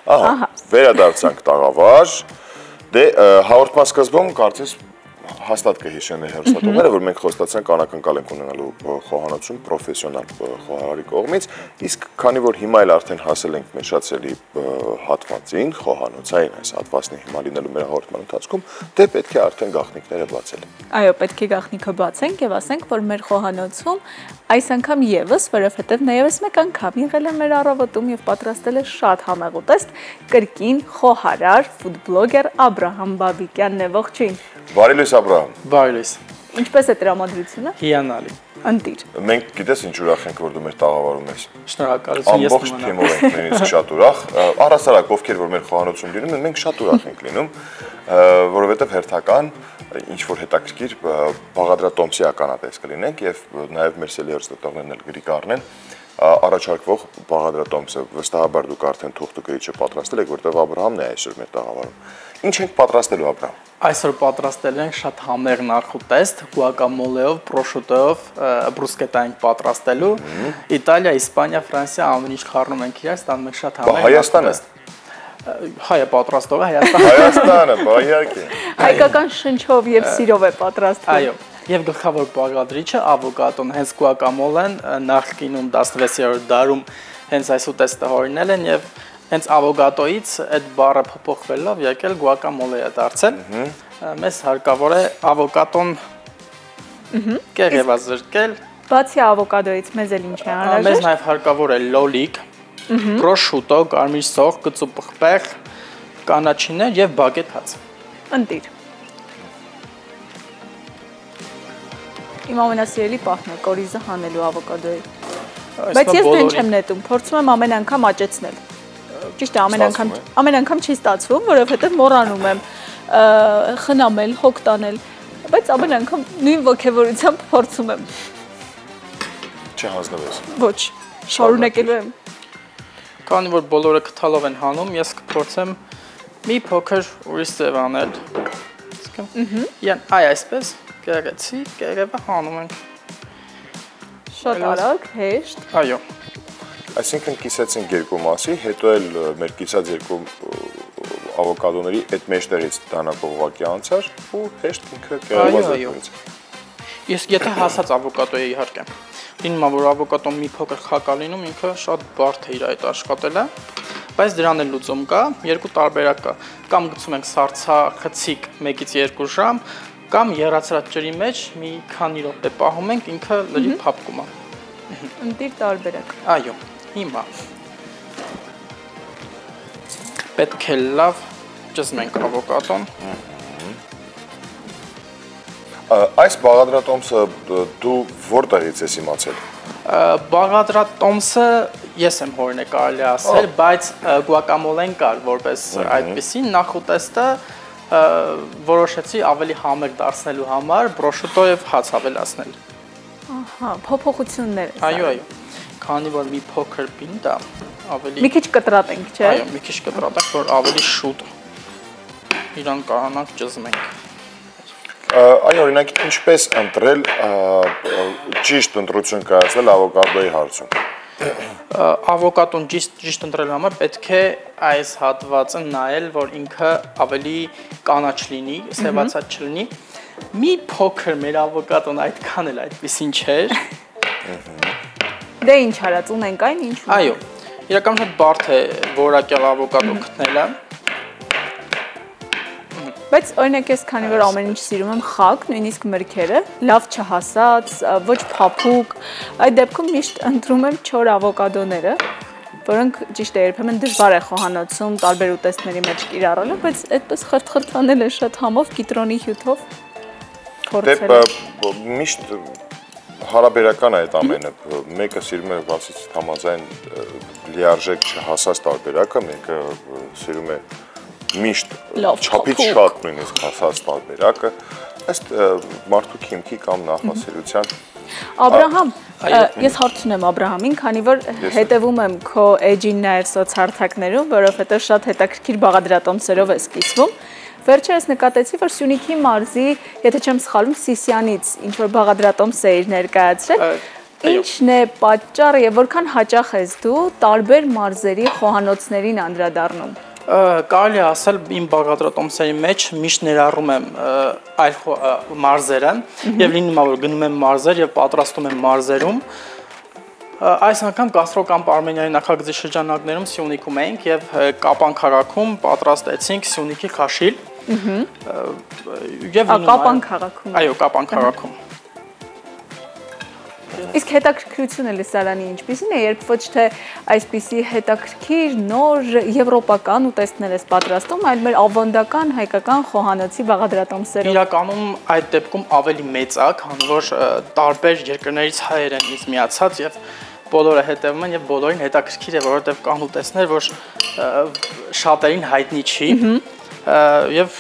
Ահա, վերադարձանք տաղավար, դե հաղորդման սկզբում կարծես հաստատ կհիշեն հեռուստատողները, որ մենք խոստացանք անակնկալ ենք ունենալու խոհանոցում պրոֆեսիոնալ խոհարարի կողմից, իսկ քանի որ հիմա էլ արդեն հասել ենք մեր շատ սելի հատվածին, խոհանոցային այս հատվածն հիմա լինելու մեր հաղորդման ընթացքում, դե պետք է արդեն գաղտնիքները բացել։ Այո, պետք է գաղտնիքը բացենք եւ ասենք, որ մեր խոհանոցում այս անգամ եւս, որովհետեւ նա եւս մեկ անգամ եղել է մեր առավոտում եւ պատրաստել է շատ համեղ ուտեստ կրկին խոհարար, ֆուդբլոգեր Աբրահամ Բաբիկյանն է, ողջույն։ Բարի լույս Աբրահամ։ Բարի լույս։ Ինչպես է տրամադրությունը։ Հիանալի։ Ընտիր։ Մենք գիտես ինչ ուրախ ենք, որ դու մեր տաղավարում ես։ Շնորհակալություն, ես ամբողջ թիմով ենք նույնիսկ շատ ուրախ։ Առհասարակ ովքեր որ մեր խոհանոցում լինում են, մենք շատ ուրախ ենք լինում, որովհետև հերթական ինչ որ հետաքրքիր բաղադրատոմսի ականատես կլինենք եւ նաեւ մեր սելի հեռուստատողներն էլ գրի կառնեն առաջարկվող բաղադրատոմսը վստահաբար դուք արդեն թուղթ ու գրիչը պատրաստել եք, որտեղ Աբրահամն է այսօր մեր տաղավարում։ Ինչ ենք պատրաստելու Աբրահամ։ Այսօր պատրաստել ենք շատ համեղ նախուտեստ, գուակամոլեով, պրոշուտոյով, բրուսկետա ենք պատրաստելու։ Իտալիա, Իսպանիա, Ֆրանսիա ամեն ինչ խառնում ենք իրար, ստանում ենք շատ համեղ։ Հայաստանը։ Հայը պատրաստող է Հայաստանը։ Հայաստանը, իհարկե։ Հայկական շնչով եւ սիրով է պատրաստվում։ Այո, եւ գլխավոր բաղադրիչը ավոկադոն, հենց գուակամոլեն նախկինում 16-րդ դարում հենց այս ուտեստը հորինել են եւ հենց ավոկադոից այդ բառը փոփոխվելով եկել գուակամոլե է դարձել։ Մեզ հարկավոր է ավոկադոն կեղևազրկել։ Բացի ավոկադոից մեզ էլ ինչ է անհրաժեշտ։ Մեզ նաեւ հարկավոր է լոլիկ, պրոշուտո, կարմիր սող, կծուպղպեղ, կանաչիներ եւ բագետ հաց։ Ընտիր։ Իմ ամենասիրելի պահն է կորիզը հանելու ավոկադոյի։ Բայց ես դեն չեմ նետում, փորձում եմ ամեն անգամ աճեցնել։ Ճիշտ է, ամեն անգամ չի ստացվում, որովհետև մոռանում եմ խնամել, հոգ տանել, բայց ամեն անգամ նույն ոգևորությամբ փորձում եմ։ Չհանձնվես։ Ոչ, շարունակելու եմ։ Քանի որ բոլորը քթալով են հանում, ես կփորձեմ մի փոքր ուրիշ ձև անել։ Այ այսպես գեղեցիկ, կեղևը հանում ենք։ Շատ արագ, հեշտ։ Այո։ Այսինքն կիսեցինք երկու մասի, հետո էլ մեր կիսած երկու ավոկադոների այդ մեջտեղից դանակով ուղղակի անցար ու հեշտ ինքը կեղևազրկվեց։ Ես եթե հասած ավոկադո է իհարկե։ Լինում է որ ավոկադոն մի փոքր խակ է լինում, ինքը շատ բարդ է իր այդ աշխատելը, բայց դրան էլ լուծում կա, երկու տարբերակ կա։ Կամ գցում ենք սառցախցիկ 1-ից 2 ժամ, կամ եռացրած ջրի մեջ մի քանի րոպե պահում ենք, ինքը լրիվ փափկում է։ Ընտիր տարբերակ։ Այո, հիմա պետք է լավ ճզմենք ավոկադոն։ Այս բաղադրատոմսը դու որտեղից ես իմացել։ Բաղադրատոմսը ես եմ հորինե կարելի ասել, բայց գուակամոլեն կար որպես այդպեսին նախուտեստը որոշեցի ավելի համեղ դարձնելու համար պրոշուտո եւ հաց ավելացնել։ Ահա, փոփոխություններ։ Այո, այո։ Քանի որ մի փոքր պինդ է, ավելի մի քիչ կտրատենք, չէ՞։ Այո, մի քիչ կտրատենք, որ ավելի շուտ իրան կարողանանք ճզմենք։ Այո, օրինակ ինչպես ընտրել ճիշտ ընտրություն կայացնել ավոկադոյի հարցում։ Ավոկադոն ճիշտ ընտրելու համար պետք է այս հատվածը նայել, որ ինքը ավելի կանաչ լինի, սևացած չլինի։ Մի փոքր մեր ավոկադոն այդքան էլ այդպեսին չէր։ Դե ինչ արած ունենք այն ինչ ունենք։ Այո, իրականում շատ բարդ է որակյալ ավոկադո գտնելը։ Բայց օրինակ ես քանի որ ամեն ինչ սիրում եմ խակ, նույնիսկ մրգերը, լավ չհասած, ոչ փափուկ, այդ դեպքում միշտ ընտրում եմ չոր ավոկադոները, որոնք ճիշտ է երբեմն դժվար է խոհանոցում տարբեր ուտեստների մեջ կիրառելը, բայց այդպես խրթխրթանել է շատ համով կիտրոնի հյութով փորձել։ Դե միշտ հարաբերական է այդ ամենը, մեկը սիրում է բացից համաձայն լիարժեք չհասած տարբերակը, մեկը սիրում է միշտ չափից շատ նույնիսկ հասած տարբերակը, ըստ մարդու քիմքի կամ նախասիրության։ Աբրահամ, ես հարց ունեմ Աբրահամին, քանի որ հետևում եմ քո էջին նաև սոցհարթակներում, որովհետև շատ հետաքրքիր բաղադրատոմսերով է սկսվում։ Վերջերս նկատեցի, որ Սյունիքի մարզի, եթե չեմ սխալվում, Սիսյանից ինչ որ բաղադրատոմս էիր ներկայացրել։ Ինչն է պատճառը եւ որքան հաճախ ես դու տարբեր մարզերի խոհանոցներին անդրադառնում։ Կարելի ասել իմ բաղադրատոմսերի մեջ միշտ ներառում եմ այլ մարզերը եւ լինում է որ գնում եմ մարզեր եւ պատրաստում եմ մարզերում այս անգամ Կաստրոկամպ Արմենիայի նախագծի շրջանակներում Սյունիքում էինք եւ Կապան քաղաքում պատրաստեցինք Սյունիքի խաշիլ եւ Կապան քաղաքում այո Կապան քաղաքում Իսկ հետաքրքրությունը լսարանի ինչպիսին է, երբ ոչ թե այսպիսի հետաքրքիր նոր եվրոպական ուտեստներ ես պատրաստում, այլ մեր ավանդական հայկական խոհանոցի բաղադրատոմսերով։ Իրականում այդ դեպքում ավելի մեծ է, քանի որ տարբեր երկրներից հայեր են ինձ միացած եւ բոլորը հետևում են եւ բոլորին հետաքրքիր է, որովհետեւ կան ուտեստներ, որ շատերին հայտնի չի եւ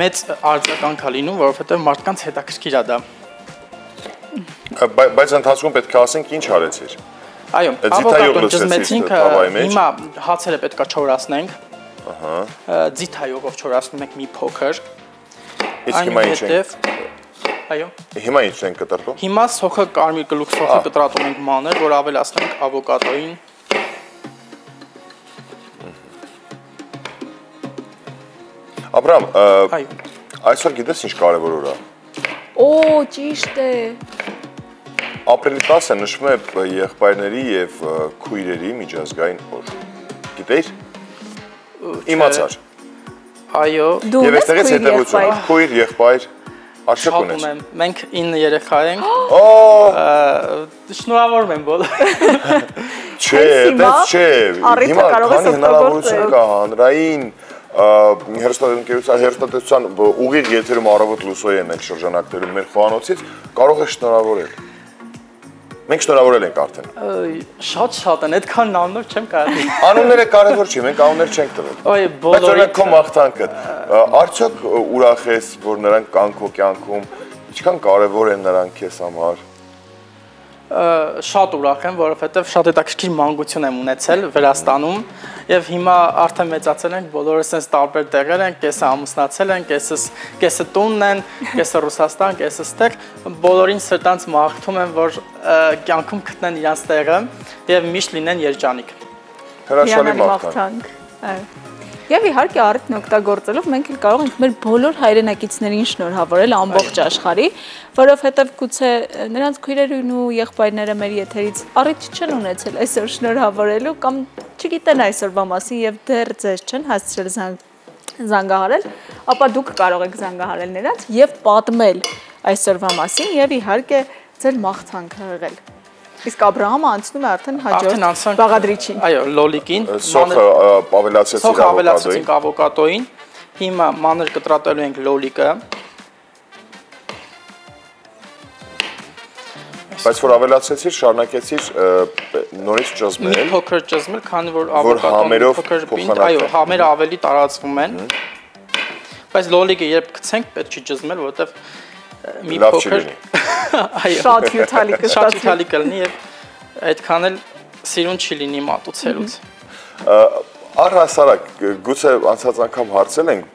մեծ արձագանք է լինում, որովհետեւ մարդկանց հետաքրքիր է դա։ Բայց ընթացքում պետք է ասենք ինչ արեցիր։ Այո, ավոկադոն ճզմեցինք, հիմա հացերը պետքա չորացնենք։ Ահա։ Ձիթայողով չորացնում ենք մի փոքր։ Իսկ հիմա ինչ ենք։ Այո։ Հիմա ինչ ենք կտրատում։ Հիմա սոխը կարմիր գլուխ սոխը կտրատում ենք մանր, որ ավելացնենք ավոկադոին։ Աբրամ, այո։ Այսօր գիտես ինչ կարևոր օր է։ Օ, ճիշտ է։ Ապրիլի 10-ը նշվում է եղբայրների եւ քույրերի միջազգային օր։ Գիտեիր։ Իմացար։ Այո։ Եվ այստեղից հետևություն, քույր, եղբայր, արժեք ունես։ Շատում եմ, մենք 9 երեխա ենք։ Շնորհավորում եմ բոլորին։ Չէ, դες չէ։ Հիմա քանի հնարավորություն կա հանրային հերոստատեսության ուղիղ եթերում առավոտ լուսոյի են այդ շրջանակներում մեր խոհանոցից, կարող է շնորհավորել։ Մենք շնորհավորել ենք արդեն։ Շատ են, այդքան անուններ չեմ կարելի։ Անունները կարևոր չի, մենք անուններ չենք տվել։ Այո, Բայց օրինակ քո մաղթանքը, արդյոք ուրախ ես, որ նրանք կան քո կյանքում, ինչքան կարևոր են նրանք քեզ համար։ Շատ ուրախ եմ, որովհետև շատ հետաքրքիր մանկություն եմ ունեցել Վրաստանում եւ հիմա արդեն մեծացել ենք, բոլորս sense տարբեր տեղեր են, կեսը ամուսնացել են, կեսը տունն են, կեսը Ռուսաստան, կեսը ստեղ, բոլորին սրտանց մաղթում եմ, որ կյանքում գտնեն իրենց տեղը եւ միշտ լինեն երջանիկ։ Հրաշալի մաղթանք։ Այո։ Եվ իհարկե առիթն օգտագործելով մենք էլ կարող ենք մեր բոլոր հայրենակիցներին շնորհավորել ամբողջ աշխարհի, որովհետև գուցե նրանց քույրերն ու եղբայրները մեր եթերից առիթ չեն ունեցել այսօր շնորհավորելու կամ չգիտեն այսօրվա մասին եւ դեռ ձեզ չեն հասցրել զանգահարել, ապա դուք կարող եք զանգահարել նրանց եւ պատմել այսօրվա մասին եւ իհարկե ձեր մաղթանքը հղել։ Իսկ Աբրահամը անցնում է արդեն հաջորդ բաղադրիչին։ Այո, լոլիկին։ Սոխը ավելացրեցինք ավոկադոին։ Հիմա մանր կտրատելու ենք լոլիկը։ Բայց որ ավելացրեցիր, շարունակեցիր նորից ճզմել։ Մի փոքր ճզմել, քանի որ ավոկադոն փոքր պինդ, այո, համերը ավելի տարածվում են։ Բայց լոլիկը երբ գցենք, պետք չի ճզմել, որովհետև մի փոքր այո շատ հյութալի կլինի եւ այդքան էլ սիրուն չի լինի մատուցելուց։ Առհասարակ գուցե անցած անգամ հարցել ենք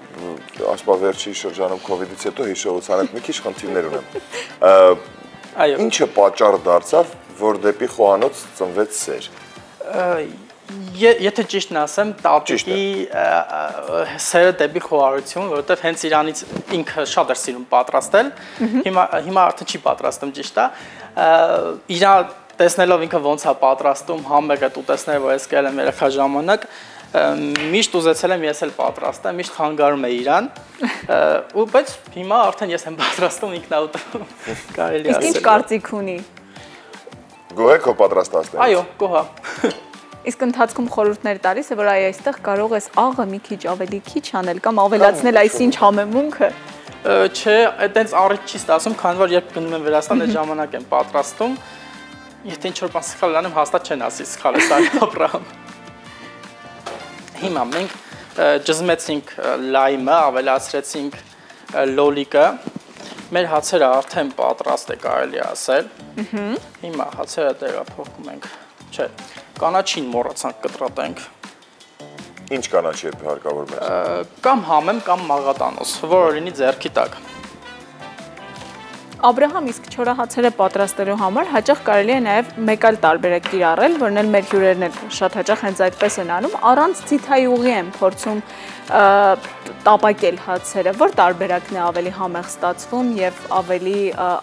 ասպա վերջի շրջանում կոവിഡ്ից հետո հիշողության հետ մի քիչ խնդիրներ ունեմ։ Այո։ Ինչը պատճառ դարձավ, որ դեպի խոհանոց ծնվեց սեր։ Եթե ճիշտն ասեմ, տատիկի սերը դեպի խոհարություն, որովհետև հենց իրանից ինքը շատ էր սիրում պատրաստել, հիմա արդեն չի պատրաստում, ճիշտ է։ Իրա տեսնելով ինքը ոնց է պատրաստում, համբերգ ուտեստները, որ ես կերել եմ երեխա ժամանակ, միշտ ուզեցել եմ ես էլ պատրաստեմ, միշտ խանգարում է իրան, ու բայց հիմա արդեն ես եմ պատրաստում, ինքն է ուտում, կարելի ասել։ Իսկ ինչ կարծիք ունի։ Գոհ եք քո պատրաստածներից։ Այո, գոհ։ Իսկ ընթացքում խորհուրդներ տալիս է, որ այստեղ կարող ես աղը մի քիչ ավելի քիչ անել կամ ավելացնել այսինչ համեմունքը։ Չէ, այդտենց առիթ չի ստացում, քանի որ երբ գնում եմ Վրաստան, այդ ժամանակ եմ պատրաստում։ Եթե ինչ-որ բան սխալ անեմ, հաստատ չեն ասի սխալ է սա Աբրահամ։ Հիմա մենք ճզմեցինք լայմը, ավելացրեցինք լոլիկը։ Մեր հացերը արդեն պատրաստ է, կարելի ասել։ Հիմա հացերը տեղափոխում ենք։ Չէ, կանաչին մոռացանք կտրատենք։ Ինչ կանաչի է հարկավոր մեզ։ Կամ համեմ, կամ մաղատանոց, որը լինի ձեռքի տակ։ Աբրահամ, իսկ չորահացերը պատրաստելու համար հաճախ կարելի է նաև մեկ այլ տարբերակ կիրառել, որն էլ մեր հյուրերն էլ շատ հաճախ հենց այդպես են անում, առանց ձիթայուղի են փորձում տապակել հացերը, որ տարբերակն է ավելի համեղ ստացվում եւ ավելի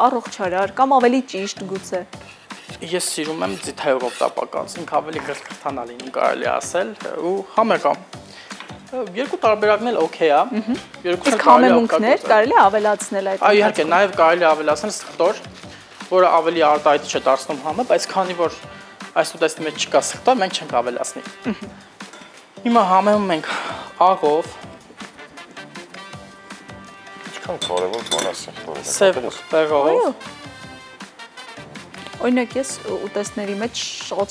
առողջարար կամ ավելի ճիշտ գուցե։ Ես սիրում եմ ձիթայուղով տապակած, ինքը ավելի գրխրթանա լինում կարելի ասել ու համեղ է։ Երկու տարբերակն էլ օքեյ է։ Իսկ համեմունքներ կարելի է ավելացնել այդ։ Այո, իհարկե, նաև կարելի է ավելացնել սխտոր, որը ավելի արտահայտ չէ դարձնում համը, բայց քանի որ այս ուտեստի մեջ չկա սխտոր, մենք չենք ավելացնի։ Հիմա համեմում ենք աղով, Ինչքան կարևոր բան է սխտորը։ սև պեղով։ Օրինակ ես ուտեստների մեջ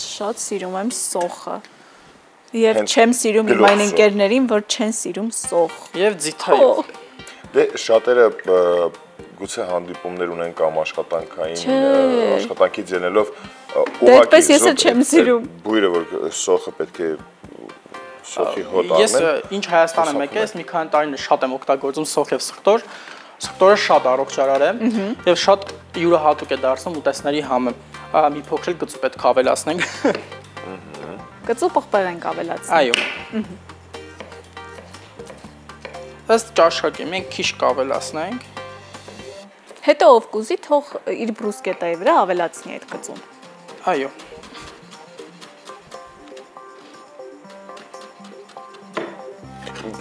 շատ սիրում եմ սոխը։ Եվ չեմ սիրում իմ այն ընկերներին, որ չեն սիրում սոխ։ Եվ ձիթայուղ։ Դե շատերը գուցե հանդիպումներ ունեն կամ աշխատանքից ելնելով ուղղակի ես էլ չեմ սիրում։ Բույրը որ սոխը պետք է սոխի հոտ առնեն։ Ես ինչ Հայաստան եմ եկել, ես մի քանի տարի շատ եմ օգտագործում սոխ եւ սխտոր։ Սխտորը շատ առողջարար է եւ շատ յուրահատուկ է դարձնում ուտեստների համը։ Մի փոքր գծու պետք է ավելացնենք։ Գծու պղպեղ ենք ավելացնում։ Այո։ Ըստ ճաշակի մենք քիչ կավելացնենք։ Հետո ով կուզի թող իր բրուսկետայի վրա ավելացնի այդ գծուն։ Այո։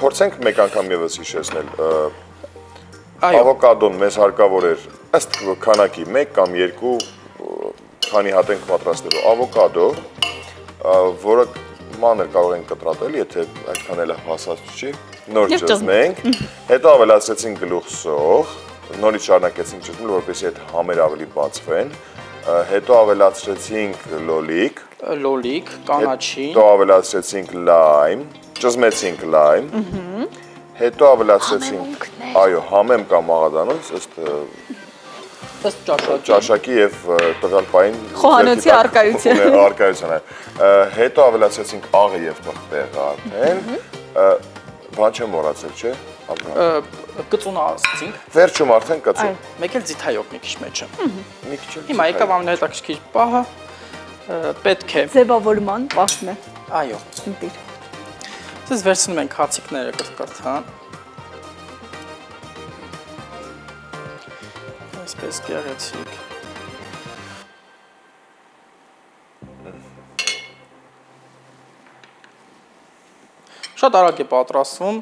Փորձենք մեկ անգամ եւս հիշեցնել։ Ավոկադոն մեզ հարկավոր էր ըստ քանակի 1 կամ 2 քանի հատ ենք պատրաստելու ավոկադո, որը մանր կարող ենք կտրատել, եթե այդքան էլ հասած չի, նոր ճզմենք, հետո ավելացրեցինք գլուխ սոխ, նորից շարունակեցինք ճզմել, որպեսզի այդ համերը ավելի բացվեն, հետո ավելացրեցինք լոլիկ, կանաչին, հետո ավելացրեցինք լայմ, ճզմեցինք լայմ, հետո ավելացրեցինք, այո, համեմ կամ աղադանոց, ըստ ճաշակի եւ տվյալ պահին խոհանոցի առկայությունը։ Հետո ավելացրեցինք աղը եւ պղպեղը արդեն։ Բան չեմ մոռացել, չէ՞։ Գծուն ասացինք։ Վերջում արդեն գծում։ Մեկ էլ ձիթայուղ մի քիչ մեջը։ Մի քիչ։ Հիմա եկավ ամենահետաքրքիր պահը, պետք է ձևավորման պահն է։ Այո։ Ընտիր։ Այսպես վերցնում ենք հացիկները կրկրթան։ Այսպես գեղեցիկ։ Շատ արագ է պատրաստվում,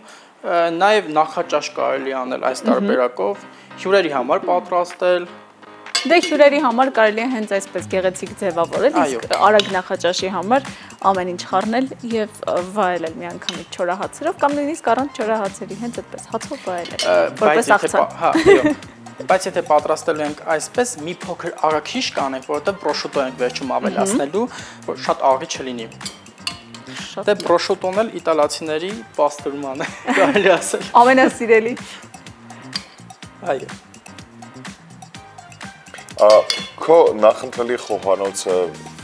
նաև նախաճաշ կարելի անել այս տարբերակով, հյուրերի համար պատրաստել։ Դե հյուրերի համար կարելի է հենց այսպես գեղեցիկ ձևավորել, իսկ արագ նախաճաշի համար ամեն ինչ խառնել եւ վայելել միանգամից չորահացերով կամ նույնիսկ առանց չորահացերի, հենց այդպես հացով վայելել, որպես աղցան։ Հա, այո։ Բայց եթե պատրաստելու ենք այսպես, մի փոքր աղաքիչ կանենք, որովհետև պրոշուտո ենք վերջում ավելացնելու, որ շատ աղի չլինի։ Դե պրոշուտոն էլ իտալացիների պաստուրման է, կարելի ասել։ Ամենասիրելի։ Այո։ Քո նախընտրելի խոհանոցը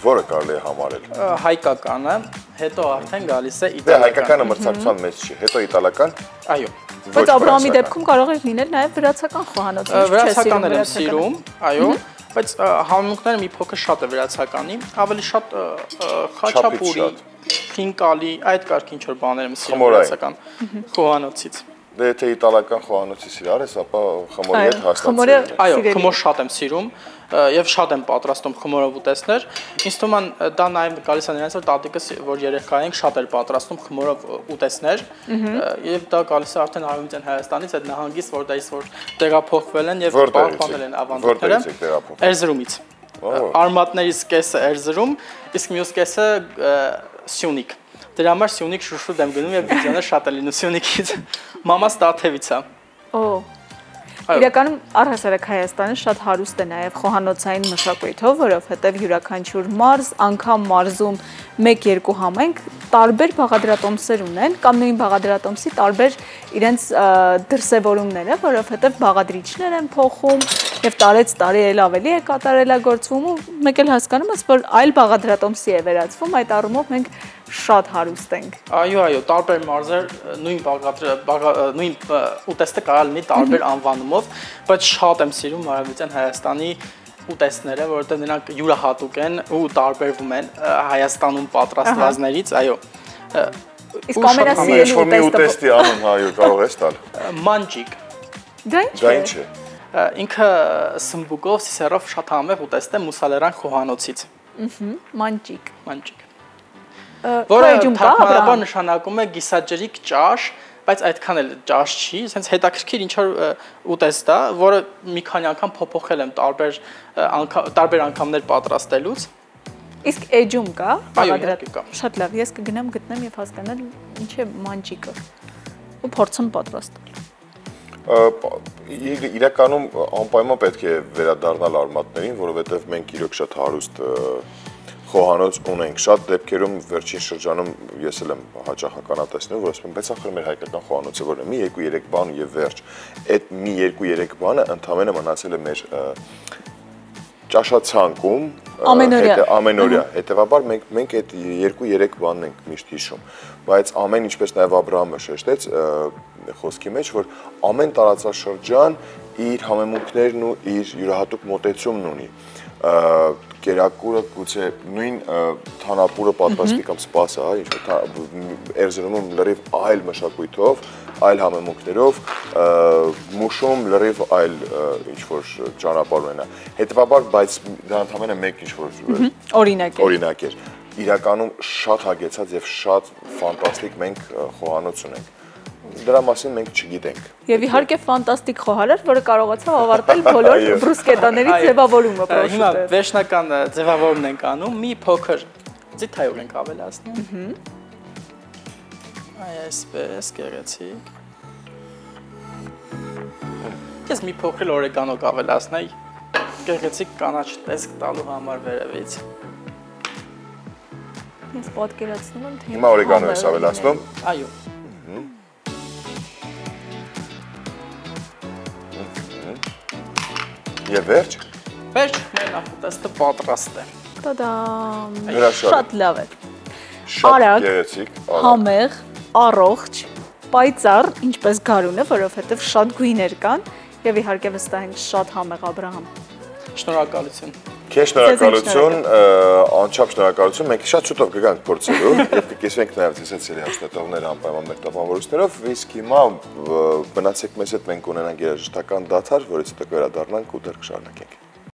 որը կարելի է համարել։ Հայկականը, հետո արդեն գալիս է իտալական։ Դե իտալական։ հայկականը մրցակցության մեջ չի, հետո իտալական։ Այո։ Բայց Աբրահամի դեպքում կարող է լինել նաև վրացական խոհանոց։ Վրացականն եմ սիրում, այո, բայց համեմունքները մի փոքր շատ է վրացականի, ավելի շատ խաչապուրի, խինկալի, այդ կարգ ինչ որ բաներ եմ սիրում վրացական խոհանոցից։ Դե եթե իտալական խոհանոցի սիրար ես, ապա խմորի հետ հաստատ։ Այո, խմոր շատ եմ սիրում եւ շատ եմ պատրաստում խմորով ուտեստներ։ Ինձ թվում է դա նաեւ գալիս է նրանց որ տատիկս որ երեխա ենք շատ էր պատրաստում խմորով ուտեստներ եւ դա գալիս է արդեն Արևմտյան Հայաստանից այդ նահանգից որտեղից որ տեղափոխվել են եւ պահպանել են ավանդույթները Էրզրումից։ Արմատներից կեսը Էրզրում, իսկ մյուս կեսը Սյունիք։ Դրա համար Սյունիք շուշուտ եմ գնում եւ վիդեոներ շատ են լինում Սյունիքից։ Մամաս Տաթևից է։ Օ։ Իրականում առհասարակ Հայաստանը շատ հարուստ է նաև խոհանոցային մշակույթով, որովհետև յուրաքանչյուր մարզ, անգամ մարզում 1-2 համայնք տարբեր բաղադրատոմսեր ունեն կամ նույն բաղադրատոմսի տարբեր իրենց դրսևորումները, որովհետև բաղադրիչներ են փոխում եւ տարեց տարի էլ ավելի է կատարելագործվում ու մեկ էլ հասկանում ես, որ այլ բաղադրատոմսի է վերածվում, այդ առումով մենք շատ հարուստ ենք։ Այո, տարբեր մարզեր նույն ուտեստը կարող լինի տարբեր անվանումով, բայց շատ եմ սիրում Արևմտյան Հայաստանի ուտեստները, որովհետև նրանք յուրահատուկ են ու տարբերվում են Հայաստանում պատրաստվածներից, այո։ Իսկ ամենասիրելի Ինչ-որ մի ուտեստի անուն հայո կարող ես տալ։ Մանջիկ։ Դա ինչ է։ Ինքը սմբուկով, սիսերով շատ համեղ ուտեստ է Մուսալերան խոհանոցից։ Մանջիկ։ Որը թարգմանաբար նշանակում է գիսաջրիկ ճաշ, բայց այդքան էլ ճաշ չի, sense հետաքրքիր ինչ որ ուտեստ է, որը մի քանի անգամ փոփոխել եմ տարբեր անգամներ պատրաստելուց։ Իսկ էջում կա, կա։ Շատ լավ, ես կգնամ գտնեմ եւ հասկանալ ինչ է մանջիկը ու փորձեմ պատրաստել։ Իրականում անպայման պետք է վերադառնալ արմատներին, որովհետև մենք իրոք շատ հարուստ խոհանոց ունենք։ Շատ դեպքերում վերջին շրջանում ես էլ եմ հաճախ ականատեսնում, որ ասում եմ, բայց ախր մեր հայկական խոհանոցը որն է, մի 2-3 բան եւ վերջ։ Այդ մի 2-3 բանը ընդհանրապես մնացել է մեր ճաշացանկում ամենօրյա։ Հետևաբար մենք այդ 2-3 բանն ենք միշտ հիշում, բայց ամեն ինչպես նաև Աբրահամը շեշտեց խոսքի մեջ, որ ամեն տարածաշրջան իր համեմունքներն ու իր յուրահատուկ մոտեցումն ունի։ Կերակուրը գուցե նույն թանապուրը պատրաստի կամ սպասը, ինչ-որ Էրզրումում լրիվ այլ մշակույթով, այլ համեմունքներով, Մուշում լրիվ այլ ինչ-որ ճանապարհ ունենա։ Հետևաբար, բայց դա ընդհանրապես մեկ ինչ-որ օրինակ էր։ Իրականում շատ հագեցած եւ շատ ֆանտաստիկ մենք խոհանոց ունենք։ Դրա մասին մենք չգիտենք։ Եվ իհարկե ֆանտաստիկ խոհար էր, որը կարողացավ ավարտել բոլոր բրուսկետաների ձևավորումը պրոշուտը։ Հիմա վերջնական ձևավորումն ենք անում, մի փոքր ձիթայով ենք ավելացնում։ Այսպես գեղեցիկ։ Ես մի փոքր օրեգանո կավելացնեի, գեղեցիկ կանաչ տեսք տալու համար վերևից։ Ես պատկերացնում եմ, թե հիմա օրեգանո ես ավելացնում։ Այո։ Եվ վերջ։ Վերջ, մեր նախուտեստը պատրաստ է։ Տադամ։ Շատ Շատ լավ է։ Շատ գեղեցիկ, համեղ, առողջ, պայծառ, ինչպես գարունը, որովհետև շատ գույներ կան եւ իհարկե վստահ ենք շատ համեղ Աբրահամ։ Շնորհակալություն։ Քեզ շնորհակալություն, անչափ շնորհակալություն։ Մենք շատ շուտով կգանք փորձելու եւ կկեսվենք նաեւ ցեսելի հաշտետողներ անպայման մեր տպավորություններով, իսկ հիմա մնացեք մեզ հետ, մենք ունենանք երաժշտական դադար, որից հետո կվերադառնանք ու դեռ կշարունակենք։